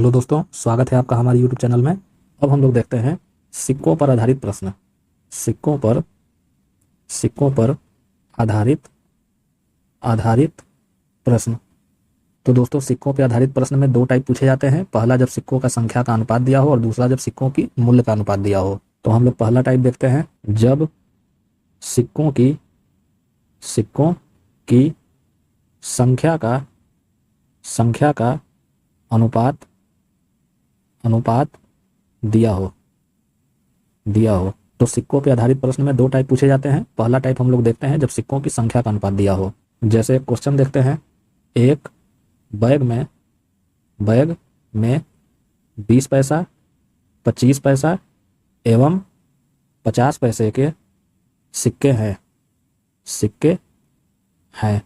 Hello दोस्तों, स्वागत है आपका हमारे यूट्यूब चैनल में। अब हम लोग देखते हैं सिक्कों पर आधारित प्रश्न। सिक्कों पर आधारित आधारित प्रश्न। तो दोस्तों, सिक्कों पर आधारित प्रश्न में दो टाइप पूछे जाते हैं। पहला जब सिक्कों का संख्या का अनुपात दिया हो और दूसरा जब सिक्कों की मूल्य का अनुपात दिया हो। तो हम लोग पहला टाइप देखते हैं। जब सिक्कों की संख्या का अनुपात दिया हो तो सिक्कों पे आधारित प्रश्न में दो टाइप पूछे जाते हैं। पहला टाइप हम लोग देखते हैं जब सिक्कों की संख्या का अनुपात दिया हो। जैसे क्वेश्चन देखते हैं, एक बैग में 20 पैसा, 25 पैसा एवं 50 पैसे के सिक्के हैं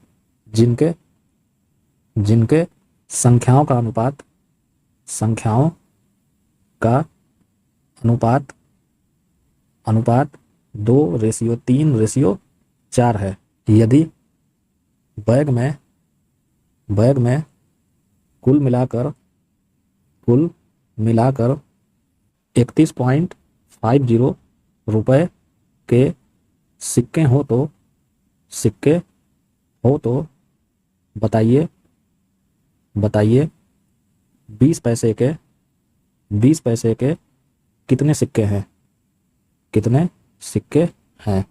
जिनके संख्याओं का अनुपात 2:3:4 है। यदि बैग में कुल मिलाकर 31.50 रुपए के सिक्के हो तो बताइए 20 पैसे के कितने सिक्के हैं।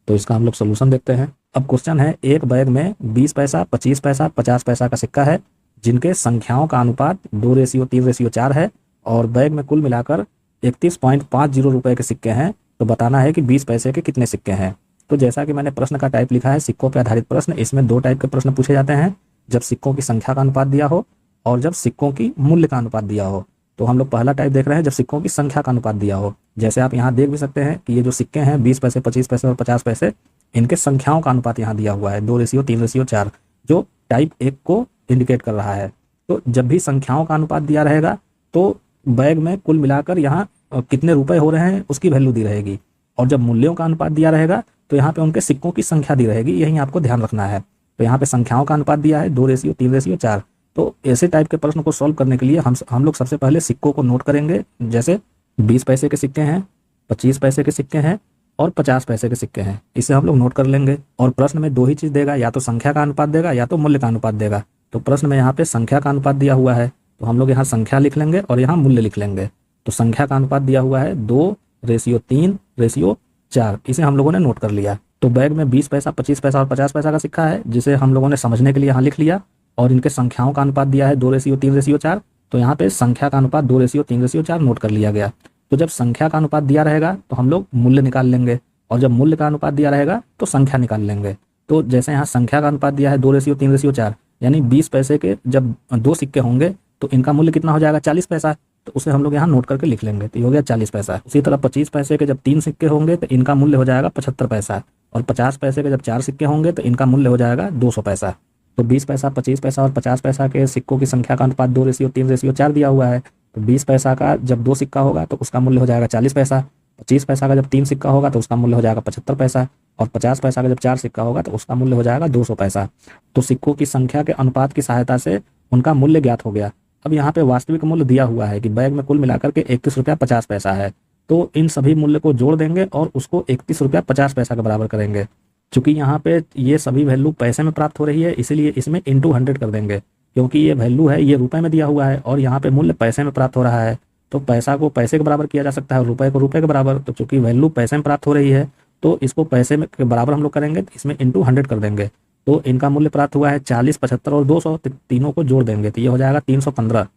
तो इसका हम लोग सोल्यूशन देखते हैं। अब क्वेश्चन है, एक बैग में 20 पैसा, 25 पैसा, 50 पैसा का सिक्का है जिनके संख्याओं का अनुपात 2:3:4 है और बैग में कुल मिलाकर 31.50 रुपए के सिक्के हैं। तो बताना है कि 20 पैसे के कितने सिक्के हैं। तो जैसा कि मैंने प्रश्न का टाइप लिखा है, सिक्कों पर आधारित प्रश्न, इसमें दो टाइप के प्रश्न पूछे जाते हैं। जब सिक्कों की संख्या का अनुपात दिया हो और जब सिक्कों की मूल्य का अनुपात दिया हो। तो हम लोग पहला टाइप देख रहे हैं जब सिक्कों की संख्या का अनुपात दिया हो। जैसे आप यहाँ देख भी सकते हैं कि ये जो सिक्के हैं 20 पैसे, 25 पैसे और 50 पैसे, इनके संख्याओं का अनुपात यहाँ दिया हुआ है 2:3:4, जो टाइप 1 को इंडिकेट कर रहा है। तो जब भी संख्याओं का अनुपात दिया रहेगा तो बैग में कुल मिलाकर यहाँ कितने रुपए हो रहे हैं उसकी वैल्यू दी रहेगी, और जब मूल्यों का अनुपात दिया रहेगा तो यहाँ पे उनके सिक्कों की संख्या दी रहेगी। यही आपको ध्यान रखना है। तो यहाँ पे संख्याओं का अनुपात दिया है 2:3:4। तो ऐसे टाइप के प्रश्न को सॉल्व करने के लिए हम लोग सबसे पहले सिक्कों को नोट करेंगे। जैसे 20 पैसे के सिक्के हैं, 25 पैसे के सिक्के हैं और 50 पैसे के सिक्के हैं। इसे हम लोग नोट कर लेंगे। और प्रश्न में दो ही चीज़ देगा, या तो संख्या का अनुपात देगा या तो मूल्य का अनुपात देगा। तो प्रश्न में यहाँ पे संख्या का अनुपात दिया हुआ है, तो हम लोग यहाँ संख्या लिख लेंगे और यहाँ मूल्य लिख लेंगे। तो संख्या का अनुपात दिया हुआ है 2:3:4। इसे हम लोगों ने नोट कर लिया। तो बैग में 20 पैसा, 25 पैसा और 50 पैसा का सिक्का है, जिसे हम लोगों ने समझने के लिए यहाँ लिख लिया। और इनके संख्याओं का अनुपात दिया है 2:3:4। तो यहाँ पे संख्या का अनुपात 2:3:4 नोट कर लिया गया। तो जब संख्या का अनुपात दिया रहेगा तो हम लोग मूल्य निकाल लेंगे, और जब मूल्य का अनुपात दिया रहेगा तो संख्या निकाल लेंगे। तो जैसे यहाँ संख्या का अनुपात दिया है 2:3:4, यानी 20 पैसे के जब दो सिक्के होंगे तो इनका मूल्य कितना हो जाएगा, 40 पैसा। तो उसे हम लोग यहाँ नोट करके लिख लेंगे। तो ये हो गया 40 पैसा। उसी तरह 25 पैसे के जब 3 सिक्के होंगे तो इनका मूल्य हो जाएगा 75 पैसा, और 50 पैसे के जब 4 सिक्के होंगे तो इनका मूल्य हो जाएगा 200 पैसा। तो 20 पैसा, 25 पैसा और 50 पैसा के सिक्कों की संख्या का अनुपात 2:3:4 दिया हुआ है। तो 20 पैसा का जब 2 सिक्का होगा तो उसका मूल्य हो जाएगा 40 पैसा, 25 पैसा का जब 3 सिक्का होगा तो उसका मूल्य हो जाएगा 75 पैसा, और 50 पैसा का जब 4 सिक्का होगा तो उसका मूल्य हो जाएगा 200 पैसा। तो सिक्कों की संख्या के अनुपात की सहायता से उनका मूल्य ज्ञात हो गया। अब यहाँ पे वास्तविक मूल्य दिया हुआ है कि बैग में कुल मिलाकर के 31 रुपया 50 पैसा है। तो इन सभी मूल्य को जोड़ देंगे और उसको 31 रुपया 50 पैसा के बराबर करेंगे। चूंकि यहाँ पे ये सभी वैल्यू पैसे में प्राप्त हो रही है, इसलिए इसमें इंटू 100 कर देंगे, क्योंकि ये वैल्यू है ये रुपए में दिया हुआ है और यहाँ पे मूल्य पैसे में प्राप्त हो रहा है। तो पैसा को पैसे के बराबर किया जा सकता है और रुपए को रुपए के बराबर। तो चूंकि वैल्यू पैसे में प्राप्त हो रही है तो इसको पैसे में के बराबर हम लोग करेंगे, तो इसमें इंटू 100 कर देंगे। तो इनका मूल्य प्राप्त हुआ है 40, 75 और 200। तीनों को जोड़ देंगे तो ये हो जाएगा 315।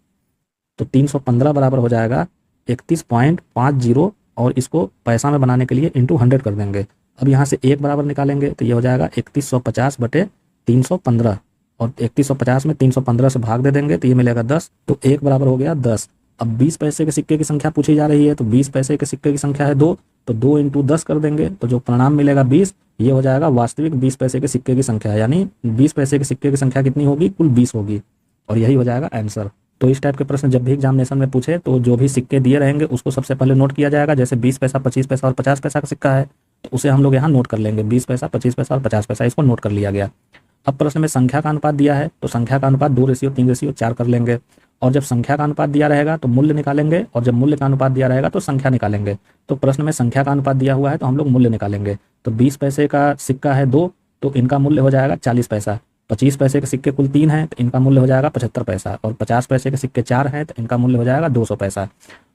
तो 315 बराबर हो जाएगा 31.50, और इसको पैसा में बनाने के लिए इंटू 100 कर देंगे। अब यहाँ से 1 बराबर निकालेंगे तो ये हो जाएगा 3150/315, और 3150 में 315 से भाग दे देंगे तो ये मिलेगा 10। तो 1 बराबर हो गया 10। अब 20 पैसे के सिक्के की संख्या पूछी जा रही है, तो 20 पैसे के सिक्के की संख्या है 2, तो 2 × 10 कर देंगे तो जो परिणाम मिलेगा 20। ये हो जाएगा वास्तविक 20 पैसे के सिक्के की संख्या, यानी 20 पैसे के सिक्के की संख्या कितनी होगी, कुल 20 होगी, और यही हो जाएगा आंसर। तो इस टाइप के प्रश्न जब भी एग्जामिनेशन में पूछे तो जो भी सिक्के दिए रहेंगे उसको सबसे पहले नोट किया जाएगा। जैसे 20 पैसा, 25 पैसा और 50 पैसा का सिक्का है तो उसे हम लोग यहाँ नोट कर लेंगे। 20 पैसा, 25 पैसा और 50 पैसा, इसको नोट कर लिया गया। अब प्रश्न में संख्या का अनुपात दिया है तो संख्या का अनुपात 2:3:4 कर लेंगे, और जब संख्या का अनुपात दिया रहेगा तो मूल्य निकालेंगे, और जब मूल्य का अनुपात दिया रहेगा तो संख्या निकालेंगे। तो प्रश्न में संख्या का अनुपात दिया हुआ है तो हम लोग मूल्य निकालेंगे। तो 20 पैसे का सिक्का है 2, तो इनका मूल्य हो जाएगा 40 पैसा। 25 पैसे के सिक्के कुल 3 हैं तो इनका मूल्य हो जाएगा 75 पैसा, और 50 पैसे के सिक्के 4 हैं तो इनका मूल्य हो जाएगा 200 पैसा।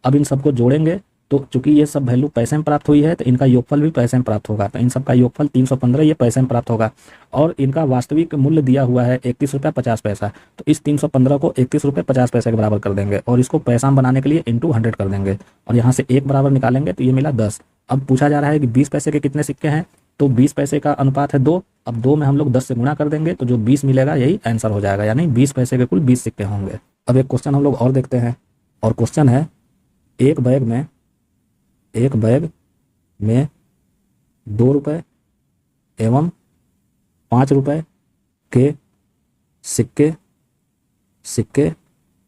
अब इन सबको जोड़ेंगे तो चूंकि ये सब वैल्यू पैसे में प्राप्त हुई है तो इनका योगफल भी पैसे में प्राप्त होगा। तो इन सब का योगफल 315 ये पैसे में प्राप्त होगा, और इनका वास्तविक मूल्य दिया हुआ है 31 रुपया 50 पैसा। तो इस 315 को 31 रुपये 50 पैसे के बराबर कर देंगे, और इसको पैसा में बनाने के लिए इंटू 100 कर देंगे, और यहाँ से एक बराबर निकालेंगे तो ये मिला 10। अब पूछा जा रहा है कि 20 पैसे के कितने सिक्के हैं, तो 20 पैसे का अनुपात है 2। अब 2 में हम लोग 10 से गुणा कर देंगे तो जो 20 मिलेगा यही आंसर हो जाएगा, यानी 20 पैसे के कुल 20 सिक्के होंगे। अब एक क्वेश्चन हम लोग और देखते हैं, और क्वेश्चन है एक बैग में 2 रुपये एवं 5 रुपये के सिक्के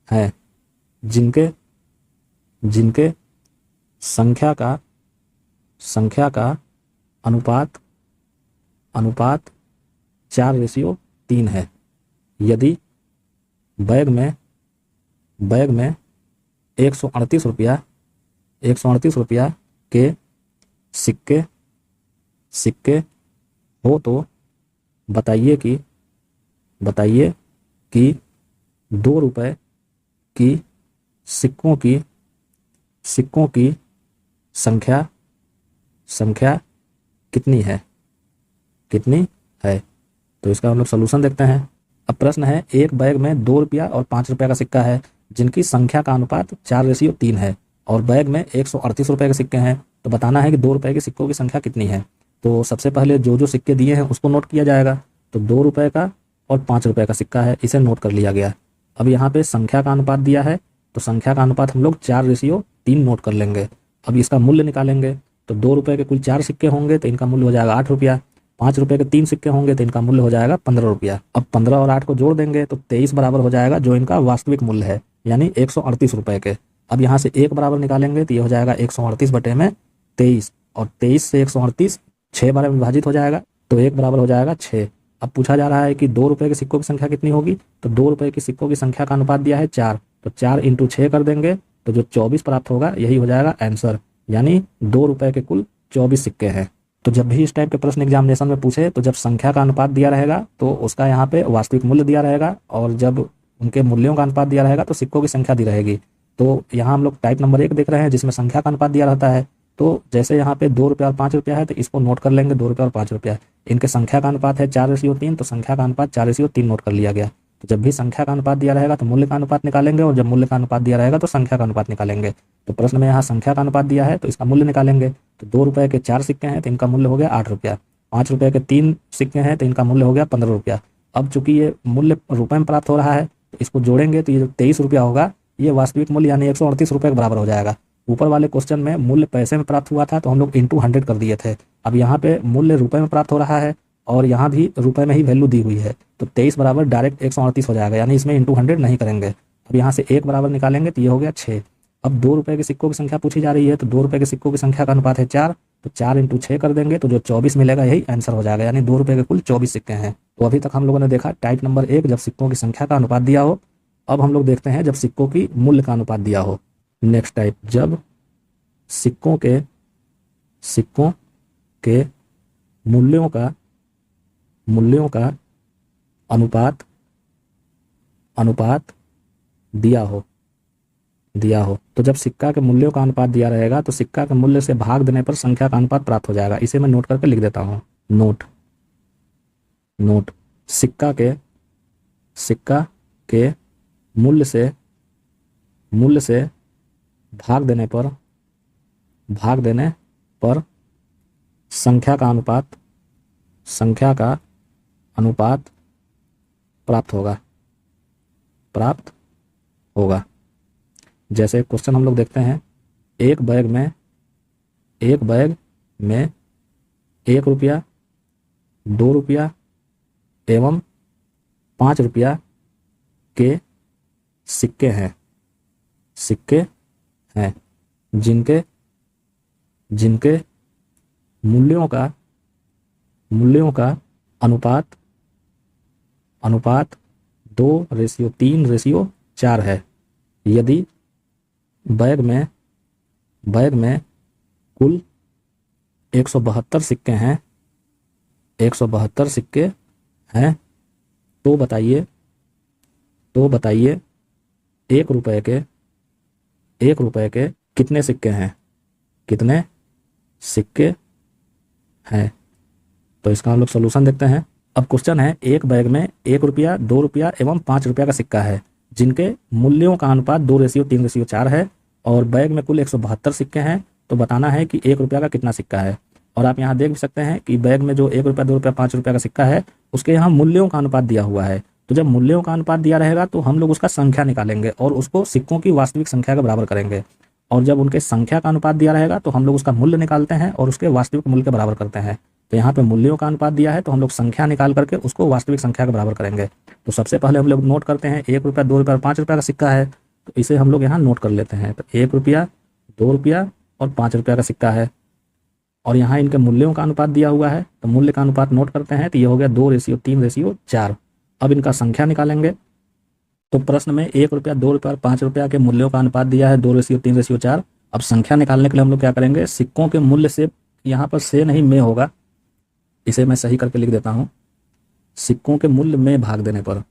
हैं, जिनके संख्या का अनुपात 4:3 है। यदि बैग में 138 रुपया के सिक्के हो तो बताइए कि 2 रुपये की सिक्कों की संख्या कितनी है। तो इसका हम लोग सोल्यूशन देखते हैं। अब प्रश्न है एक बैग में 2 रुपया और 5 रुपया का सिक्का है जिनकी संख्या का अनुपात 4:3 है, और बैग में 138 रुपये के सिक्के हैं, तो बताना है कि 2 रुपये के सिक्कों की संख्या कितनी है। तो सबसे पहले जो सिक्के दिए हैं उसको नोट किया जाएगा। तो 2 रुपये का और 5 रुपये का सिक्का है, इसे नोट कर लिया गया। अब यहाँ पे संख्या का अनुपात दिया है, तो संख्या का अनुपात हम लोग 4:3 नोट कर लेंगे। अब इसका मूल्य निकालेंगे, तो 2 रुपये के कुल 4 सिक्के होंगे तो इनका मूल्य हो जाएगा 8 रुपया। 5 रुपये के 3 सिक्के होंगे तो इनका मूल्य हो जाएगा 15 रुपया। अब 15 और 8 को जोड़ देंगे तो 23 बराबर हो जाएगा, जो इनका वास्तविक मूल्य है, यानी 138 रुपये के। अब यहाँ से एक बराबर निकालेंगे तो ये हो जाएगा 138 बटे में 23, और 23 से 138 6 बार में विभाजित हो जाएगा, तो एक बराबर हो जाएगा 6। अब पूछा जा रहा है कि 2 रुपये के सिक्कों की संख्या कितनी होगी, तो 2 रुपये की सिक्कों की संख्या का अनुपात दिया है 4, तो 4 × 6 कर देंगे तो जो 24 प्राप्त होगा यही हो जाएगा आंसर, यानी 2 रुपये के कुल 24 सिक्के हैं। तो जब भी इस टाइप के प्रश्न एग्जामिनेशन में पूछे तो जब संख्या का अनुपात दिया रहेगा तो उसका यहाँ पे वास्तविक मूल्य दिया रहेगा, और जब उनके मूल्यों का अनुपात दिया रहेगा तो सिक्कों की संख्या दी रहेगी। तो यहाँ हम लोग टाइप नंबर 1 देख रहे हैं जिसमें संख्या का अनुपात दिया रहता है। तो जैसे यहाँ पे 2 रुपया और 5 रुपया है तो इसको नोट कर लेंगे 2 रुपया और 5 रुपया। इनके संख्या का अनुपात है 4:3, तो संख्या का अनुपात 4:3 नोट कर लिया गया। तो जब भी संख्या का अनुपात दिया रहेगा तो मूल्य का अनुपात निकालेंगे, और जब मूल्य का अनुपात दिया रहेगा तो संख्या का अनुपात निकालेंगे। तो प्रश्न में यहाँ संख्या का अनुपात दिया है तो इसका मूल्य निकालेंगे। तो 2 रुपये के 4 सिक्के हैं तो इनका मूल्य हो गया 8 रुपया। 5 रुपये के 3 सिक्के हैं तो इनका मूल्य हो गया 15 रुपया। अब चूंकि ये मूल्य रुपये में प्राप्त हो रहा है तो इसको जोड़ेंगे तो ये जो 23 रुपया होगा ये वास्तविक मूल्य यानी 138 रुपये के बराबर हो जाएगा। ऊपर वाले क्वेश्चन में मूल्य पैसे में प्राप्त हुआ था तो हम लोग इंटू 100 कर दिए थे। अब यहाँ पे मूल्य रुपए में प्राप्त हो रहा है और यहाँ भी रुपए में ही वैल्यू दी हुई है, तो 23 बराबर डायरेक्ट 138 हो जाएगा, यानी इसमें इंटू 100 नहीं करेंगे। अब यहाँ से 1 बराबर निकालेंगे तो ये हो गया 6। अब 2 रुपये के सिक्कों की संख्या पूछी जा रही है, तो 2 रुपये के सिक्कों की संख्या का अनुपात है 4, तो 4 × 6 कर देंगे तो जो 24 मिलेगा यही आंसर हो जाएगा, यानी 2 रुपये के कुल 24 सिक्के हैं। तो अभी तक हम लोगों ने देखा टाइप नंबर 1 जब सिक्कों की संख्या का अनुपात दिया हो। अब हम लोग देखते हैं जब सिक्कों की मूल्य का अनुपात दिया हो। नेक्स्ट टाइप, जब सिक्कों के मूल्यों का अनुपात दिया हो। तो जब सिक्का के मूल्यों का अनुपात दिया रहेगा तो सिक्का के मूल्य से भाग देने पर संख्या का अनुपात प्राप्त हो जाएगा। इसे मैं नोट करके लिख देता हूँ। नोट सिक्का के मूल्य से भाग देने पर संख्या का अनुपात प्राप्त होगा। जैसे क्वेश्चन हम लोग देखते हैं, एक बैग में 1 रुपया, 2 रुपया एवं 5 रुपया के सिक्के हैं जिनके मूल्यों का अनुपात 2:3:4 है। यदि बैग में कुल 172 सिक्के हैं, 172 सिक्के हैं, तो बताइए 1 रुपए के कितने सिक्के हैं, कितने सिक्के हैं। तो इसका हम लोग सोल्यूशन देखते हैं। अब क्वेश्चन है, एक बैग में 1 रुपया, 2 रुपया एवं 5 रुपया का सिक्का है, जिनके मूल्यों का अनुपात 2:3:4 है, और बैग में कुल 172 सिक्के हैं। तो बताना है कि 1 रुपया का कितना सिक्का है। और आप यहाँ देख भी सकते हैं कि बैग में जो 1 रुपया, 2 रुपया, 5 रुपया का सिक्का है, उसके यहाँ मूल्यों का अनुपात दिया हुआ है। तो जब मूल्यों का अनुपात दिया रहेगा तो हम लोग उसका संख्या निकालेंगे और उसको सिक्कों की वास्तविक संख्या के बराबर करेंगे। और जब उनके संख्या का अनुपात दिया रहेगा तो हम लोग उसका मूल्य निकालते हैं और उसके वास्तविक मूल्य के बराबर करते हैं। तो यहाँ पे मूल्यों का अनुपात दिया है तो हम लोग संख्या निकाल करके उसको वास्तविक संख्या के बराबर करेंगे। तो सबसे पहले हम लोग नोट करते हैं, 1 रुपया, 2 रुपया और 5 रुपया का सिक्का है, तो इसे हम लोग यहाँ नोट कर लेते हैं। तो 1 रुपया, 2 रुपया और 5 रुपया का सिक्का है, और यहाँ इनके मूल्यों का अनुपात दिया हुआ है, तो मूल्य का अनुपात नोट करते हैं। तो ये हो गया 2:3:4। अब इनका संख्या निकालेंगे। तो प्रश्न में 1 रुपया, 2 रुपया और 5 रुपया के मूल्यों का अनुपात दिया है 2:3:4। अब संख्या निकालने के लिए हम लोग क्या करेंगे, सिक्कों के मूल्य से, यहाँ पर से नहीं में होगा, इसे मैं सही करके लिख देता हूँ, सिक्कों के मूल्य में भाग देने पर।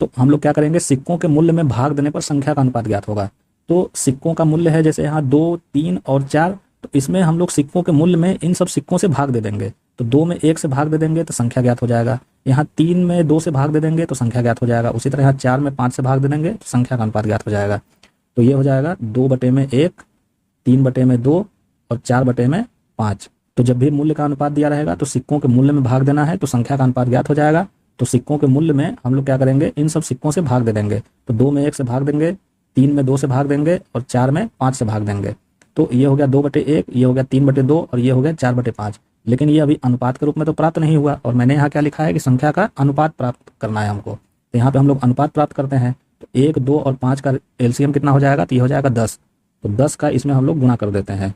तो हम लोग क्या करेंगे, सिक्कों के मूल्य में भाग देने पर संख्या का अनुपात ज्ञात होगा। तो सिक्कों का मूल्य है जैसे यहाँ 2, 3 और 4, तो इसमें हम लोग सिक्कों के मूल्य में इन सब सिक्कों से भाग दे देंगे। तो 2 में 1 से भाग दे देंगे तो संख्या ज्ञात हो जाएगा। यहाँ 3 में 2 से भाग दे देंगे तो संख्या ज्ञात हो जाएगा। उसी तरह यहाँ 4 में 5 से भाग दे देंगे तो संख्या का अनुपात ज्ञात हो जाएगा। तो ये हो जाएगा 2/1, 3/2 और 4/5। तो जब भी मूल्य का अनुपात दिया रहेगा तो सिक्कों के मूल्य में भाग देना है, तो संख्या का अनुपात ज्ञात हो जाएगा। तो सिक्कों के मूल्य में हम लोग क्या करेंगे, इन सब सिक्कों से भाग दे देंगे। तो 2 में 1 से भाग देंगे, 3 में 2 से भाग देंगे और 4 में 5 से भाग देंगे। तो ये हो गया 2/1, ये हो गया 3/2 और ये हो गया 4/5। लेकिन ये अभी अनुपात के रूप में तो प्राप्त नहीं हुआ, और मैंने यहाँ क्या लिखा है कि संख्या का अनुपात प्राप्त करना है हमको। तो यहाँ पे हम लोग अनुपात प्राप्त करते हैं। तो 1, 2 और 5 का एलसीएम कितना हो जाएगा, तो ये हो जाएगा 10। तो 10 का इसमें हम लोग गुणा कर देते हैं।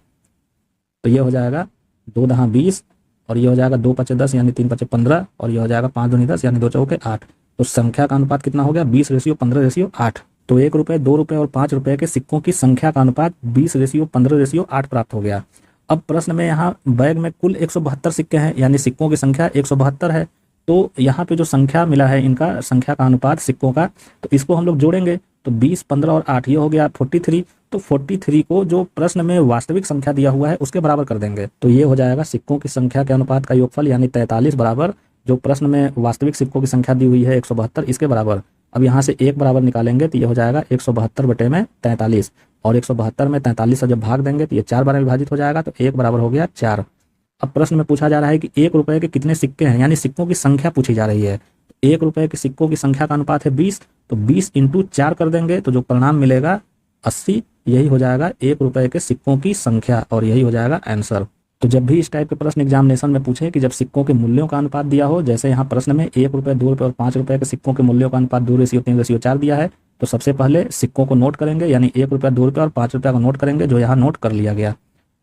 तो ये हो जाएगा 2 दहा 20 और ये हो जाएगा 2 पचे 10 यानी 3 पचे 15 और ये हो जाएगा 5 दूनी 10 यानी 2 चौके 8। तो संख्या का अनुपात कितना हो गया, 20:15:8। तो 1 रुपये, 2 रुपये और 5 रुपये के सिक्कों की संख्या का अनुपात 20:15:8 प्राप्त हो गया। अब प्रश्न में यहाँ बैग में कुल 172 सिक्के हैं, यानी सिक्कों की संख्या 172 है। तो यहाँ पे जो संख्या मिला है इनका, संख्या का अनुपात सिक्कों का, तो इसको हम लोग जोड़ेंगे। तो 20, 15 और 8 ये हो गया 43। तो 43 को जो प्रश्न में वास्तविक संख्या दिया हुआ है उसके बराबर कर देंगे। तो ये हो जाएगा सिक्कों की संख्या के अनुपात का योगफल, यानी 43 बराबर जो प्रश्न में वास्तविक सिक्कों की संख्या दी हुई है 172, इसके बराबर। अब यहाँ से 1 बराबर निकालेंगे तो ये हो जाएगा 172/43, और 172 में 43 से जब भाग देंगे तो ये 4 बार विभाजित हो जाएगा। तो 1 बराबर हो गया 4। अब प्रश्न में पूछा जा रहा है कि 1 रुपये के कितने सिक्के हैं, यानी सिक्कों की संख्या पूछी जा रही है। 1 रुपये के सिक्कों की संख्या का अनुपात है 20, तो 20 × 4 कर देंगे तो जो परिणाम मिलेगा 80। यही हो जाएगा 1 रुपये के सिक्कों की संख्या, और यही हो जाएगा आंसर। तो जब भी इस टाइप के प्रश्न एग्जामिनेशन में पूछे कि जब सिक्कों के मूल्यों का अनुपात दिया हो, जैसे यहाँ प्रश्न में 1 रुपये, 2 रुपये और 5 रुपये के सिक्कों के मूल्यों का अनुपात 2:3:4 दिया है, तो सबसे पहले सिक्कों को नोट करेंगे, यानी 1 रुपया, 2 रुपया और 5 रुपया को नोट करेंगे, जो यहाँ नोट कर लिया गया।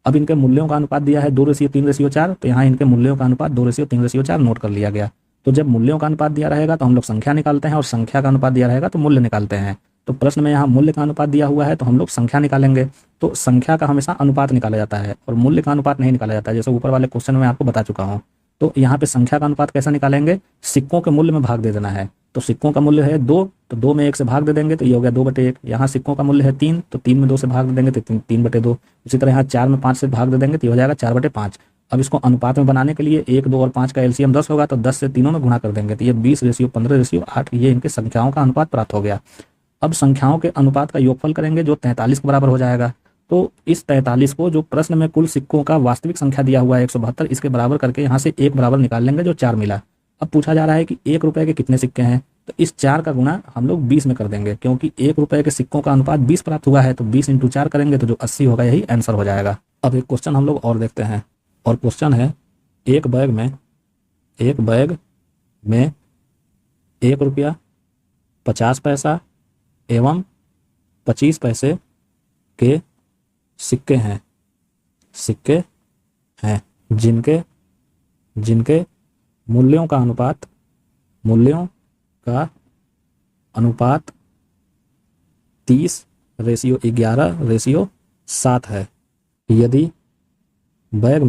अब इनके मूल्यों का अनुपात दिया है 2:3:4, तो यहाँ इनके मूल्यों का अनुपात 2:3:4 नोट कर लिया गया। तो जब मूल्यों का अनुपात दिया रहेगा तो हम लोग संख्या निकालते हैं, और संख्या का अनुपात दिया रहेगा तो मूल्य निकालते हैं। तो प्रश्न में यहाँ मूल्य का अनुपात दिया हुआ है तो हम लोग संख्या निकालेंगे। तो संख्या का हमेशा अनुपात निकाला जाता है और मूल्य का अनुपात नहीं निकाला जाता है, जैसे ऊपर वाले क्वेश्चन में आपको बता चुका हूँ। तो यहाँ पे संख्या का अनुपात कैसे निकालेंगे, सिक्कों के मूल्य में भाग दे देना है। तो सिक्कों का मूल्य है 2, तो 2 में 1 से भाग दे देंगे तो ये हो गया 2/1। यहाँ सिक्कों का मूल्य है 3, तो 3 में 2 से भाग दे देंगे तो 3/2। उसी तरह यहाँ 4 में 5 से भाग दे देंगे तो ये हो जाएगा 4/5। अब इसको अनुपात में बनाने के लिए 1, 2 और 5 का एलसीएम 10 होगा, तो 10 से तीनों में गुणा कर देंगे, तो ये 20:15:8 ये इनके संख्याओं का अनुपात प्राप्त हो गया। अब संख्याओं के अनुपात का योगफल करेंगे जो 43 के बराबर हो जाएगा। तो इस 43 को जो प्रश्न में कुल सिक्कों का वास्तविक संख्या दिया हुआ है 172, इसके बराबर करके यहाँ से 1 बराबर निकाल लेंगे जो 4 मिला। अब पूछा जा रहा है कि 1 रुपये के कितने सिक्के हैं, तो इस 4 का गुणा हम लोग 20 में कर देंगे, क्योंकि 1 रुपये के सिक्कों का अनुपात 20 प्राप्त हुआ है। तो 20 × 4 करेंगे तो जो 80 होगा यही आंसर हो जाएगा। अब एक क्वेश्चन हम लोग और देखते हैं, और क्वेश्चन है एक बैग में 1 रुपया 50 पैसा एवं 25 पैसे के सिक्के हैं, जिनके मूल्यों का अनुपात 30:11:7 है। यदि बैग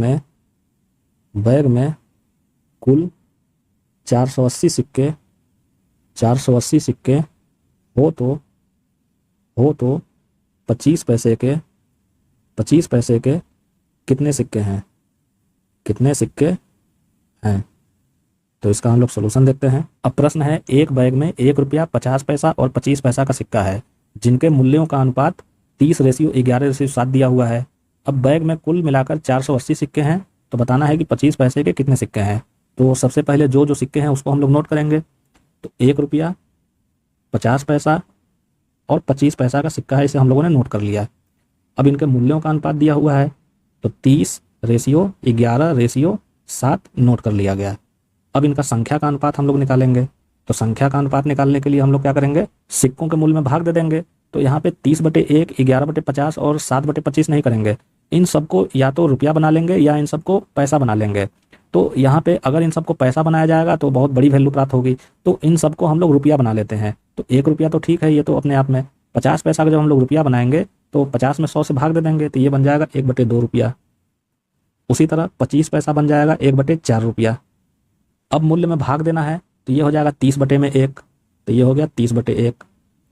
में कुल 480 सिक्के हो तो 25 पैसे के कितने सिक्के हैं। तो इसका हम लोग सोल्यूशन देखते हैं। अब प्रश्न है, एक बैग में 1 रुपया 50 पैसा और 25 पैसा का सिक्का है जिनके मूल्यों का अनुपात 30:11:7 दिया हुआ है। अब बैग में कुल मिलाकर 480 सिक्के हैं, तो बताना है कि 25 पैसे के कितने सिक्के हैं। तो सबसे पहले जो सिक्के हैं उसको हम लोग नोट करेंगे। तो 1 रुपया 50 पैसा और 25 पैसा का सिक्का है, इसे हम लोगों ने नोट कर लिया। अब इनके मूल्यों का अनुपात दिया हुआ है, तो 30:11:7 नोट कर लिया गया। अब इनका संख्या का अनुपात हम लोग निकालेंगे। तो संख्या का अनुपात निकालने के लिए हम लोग क्या करेंगे, सिक्कों के मूल्य में भाग दे देंगे। तो यहाँ पे 30/1, 11/50 और 7/25 नहीं करेंगे। इन सबको या तो रुपया बना लेंगे या इन सबको पैसा बना लेंगे। तो यहाँ पे अगर इन सबको पैसा बनाया जाएगा तो बहुत बड़ी वैल्यू प्राप्त होगी, तो इन सबको हम लोग रुपया बना लेते हैं। तो 1 रुपया तो ठीक है, ये तो अपने आप में। 50 पैसा का जब हम लोग रुपया बनाएंगे तो 50 में 100 से भाग दे देंगे, तो ये बन जाएगा 1/2 रुपया। उसी तरह 25 पैसा बन जाएगा 1/4 रुपया। अब मूल्य में भाग देना है, तो ये हो जाएगा 30/1, तो ये हो गया 30/1।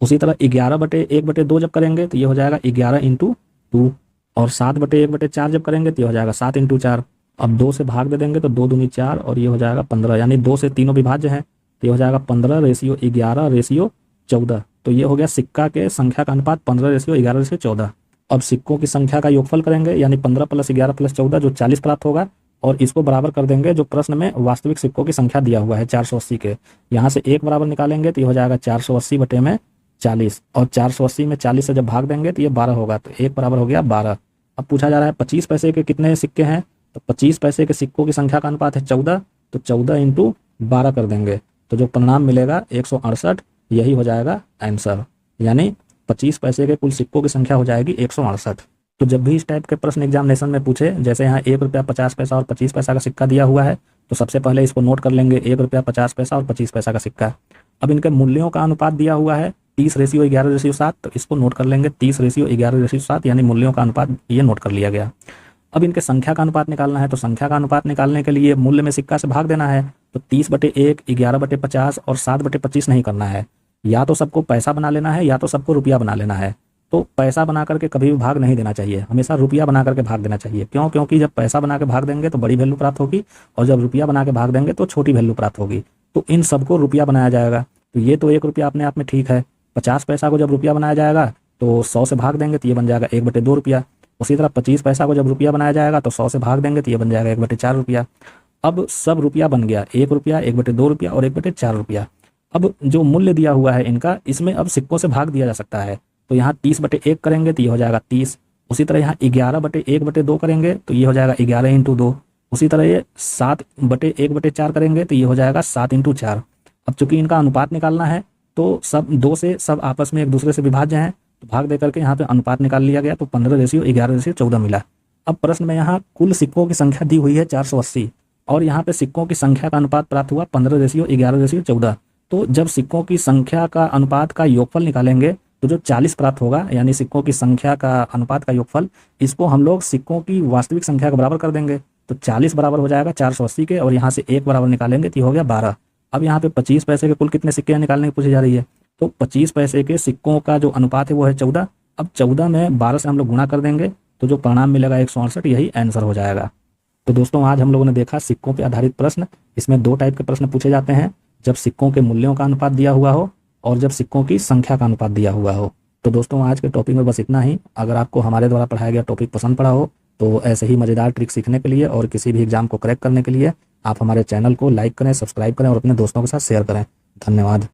उसी तरह 11/1/2 जब करेंगे तो ये हो जाएगा 11 × 2, और 7/1/4 जब करेंगे तो ये हो जाएगा 7 × 4। अब 2 से भाग दे देंगे तो 2 दूनी 4 और ये हो जाएगा 15, यानी 2 से तीनों विभाज्य हैं, तो ये हो जाएगा 15:11:14। तो ये हो गया सिक्का के संख्या का अनुपात 15:11:14। अब सिक्कों की संख्या का योगफल करेंगे, यानी 15 + 11 + 14 जो 40 प्राप्त होगा, और इसको बराबर कर देंगे जो प्रश्न में वास्तविक सिक्कों की संख्या दिया हुआ है 480 के। यहाँ से 1 बराबर निकालेंगे तो ये हो जाएगा 480/40, और 480 में 40 से जब भाग देंगे तो ये 12 होगा, तो 1 बराबर हो गया 12। अब पूछा जा रहा है 25 पैसे के कितने सिक्के हैं, तो 25 पैसे के सिक्कों की संख्या का अनुपात है 14, तो 14 × 12 कर देंगे, तो जो परिणाम मिलेगा 168, यही हो जाएगा आंसर। यानी 25 पैसे के कुल सिक्कों की संख्या हो जाएगी 168। तो जब भी इस टाइप के प्रश्न एग्जामिनेशन में पूछे, जैसे यहाँ 1 रुपया 50 पैसा और 25 पैसा का सिक्का दिया हुआ है, तो सबसे पहले इसको नोट कर लेंगे, 1 रुपया 50 पैसा और 25 पैसा का सिक्का। अब इनके मूल्यों का अनुपात दिया हुआ है 30:11:7, तो इसको नोट कर लेंगे 30:11:7, यानी मूल्यों का अनुपात ये नोट कर लिया गया। अब इनके संख्या का अनुपात निकालना है, तो संख्या का अनुपात निकालने के लिए मूल्य में सिक्का से भाग देना है। तो 30/1, 11/50 और 7/25 नहीं करना है, या तो सबको पैसा बना लेना है या तो सबको रुपया बना लेना है। तो पैसा बना करके कभी भी भाग नहीं देना चाहिए, हमेशा रुपया बना करके भाग देना चाहिए। क्यों? क्योंकि जब पैसा बना के भाग देंगे तो बड़ी वैल्यू प्राप्त होगी, और जब रुपया बना के भाग देंगे तो छोटी वैल्यू प्राप्त होगी। तो इन सबको रुपया बनाया जाएगा। तो ये तो 1 रुपया अपने आप में ठीक है। 50 पैसा को जब रुपया बनाया जाएगा तो 100 से भाग देंगे तो ये बन जाएगा 1/2 रुपया। उसी तरह 25 पैसा को जब रुपया बनाया जाएगा तो 100 से भाग देंगे तो ये बन जाएगा 1/4 रुपया। अब सब रुपया बन गया, 1 रुपया, 1/2 रुपया और 1/4 रुपया। अब जो मूल्य दिया हुआ है इनका, इसमें अब सिक्कों से भाग दिया जा सकता है। तो यहाँ 30/1 करेंगे तो ये हो जाएगा 30। उसी तरह यहाँ 11/1/2 करेंगे तो ये हो जाएगा 11 × 2। उसी तरह ये 7/1/4 करेंगे तो ये हो जाएगा 7 × 4। अब चूंकि इनका अनुपात निकालना है तो सब 2 से सब आपस में एक दूसरे से विभाज्य हैं, तो भाग दे करके यहाँ पे अनुपात निकाल लिया गया, तो 15:11:14 मिला। अब प्रश्न में यहाँ कुल सिक्कों की संख्या दी हुई है 480, और यहाँ पे सिक्कों की संख्या का अनुपात प्राप्त हुआ 15:11:14। तो जब सिक्कों की संख्या का अनुपात का योगफल निकालेंगे तो जो 40 प्राप्त होगा, यानी सिक्कों की संख्या का अनुपात का योगफल, इसको हम लोग सिक्कों की वास्तविक संख्या के बराबर कर देंगे। तो 40 बराबर हो जाएगा 480 के, और यहाँ से 1 बराबर निकालेंगे तो हो गया 12। अब यहाँ पे 25 पैसे के कुल कितने सिक्के निकालने की पूछी जा रही है, तो 25 पैसे के सिक्कों का जो अनुपात है वो है 14। अब 14 में 12 से हम लोग गुणा कर देंगे, तो जो परिणाम मिलेगा 168, यही आंसर हो जाएगा। तो दोस्तों आज हम लोगों ने देखा सिक्कों पर आधारित प्रश्न। इसमें 2 टाइप के प्रश्न पूछे जाते हैं, जब सिक्कों के मूल्यों का अनुपात दिया हुआ हो और जब सिक्कों की संख्या का अनुपात दिया हुआ हो। तो दोस्तों आज के टॉपिक में बस इतना ही। अगर आपको हमारे द्वारा पढ़ाया गया टॉपिक पसंद पड़ा हो तो ऐसे ही मज़ेदार ट्रिक सीखने के लिए और किसी भी एग्जाम को क्रैक करने के लिए आप हमारे चैनल को लाइक करें, सब्सक्राइब करें और अपने दोस्तों के साथ शेयर करें। धन्यवाद।